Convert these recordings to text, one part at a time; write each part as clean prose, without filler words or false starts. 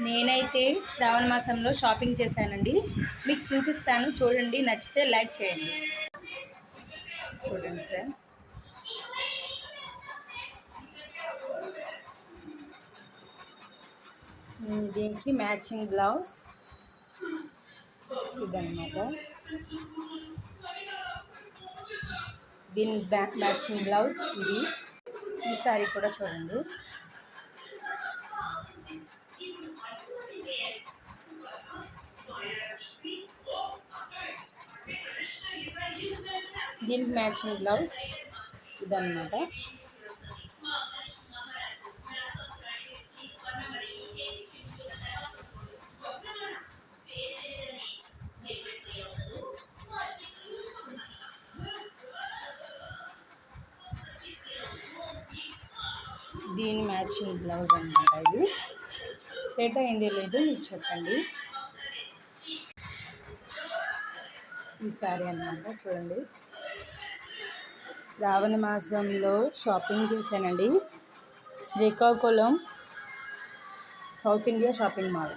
నేనైతే శ్రావణ మాసంలో షాపింగ్ చేశానండి. మీకు చూపిస్తాను, చూడండి. నచ్చితే లైక్ చేయండి. చూడండి ఫ్రెండ్స్, దీనికి మ్యాచింగ్ బ్లౌజ్ ఇదన్నమాట. దీని మ్యాచింగ్ బ్లౌజ్ ఇది. ఈ సారీ కూడా చూడండి. దీనికి మ్యాచింగ్ బ్లౌజ్ ఇదన్నమాట. దీని మ్యాచింగ్ బ్లౌజ్ అన్నమాట. ఇది సెట్ అయింది లేదు మీకు చెప్పండి. ఈ సారీ అన్నమాట. చూడండి, శ్రావణ మాసంలో షాపింగ్ చేశానండి. Srikakulam south India shopping mall.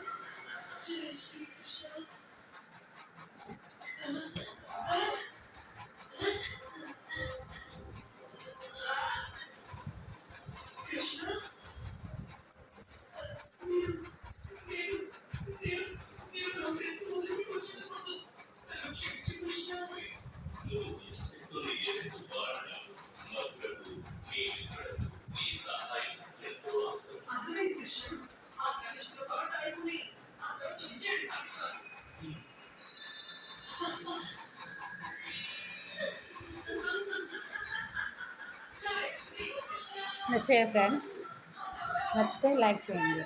నచ్చాయి ఫ్రెండ్స్? నచ్చితే లైక్ చేయండి.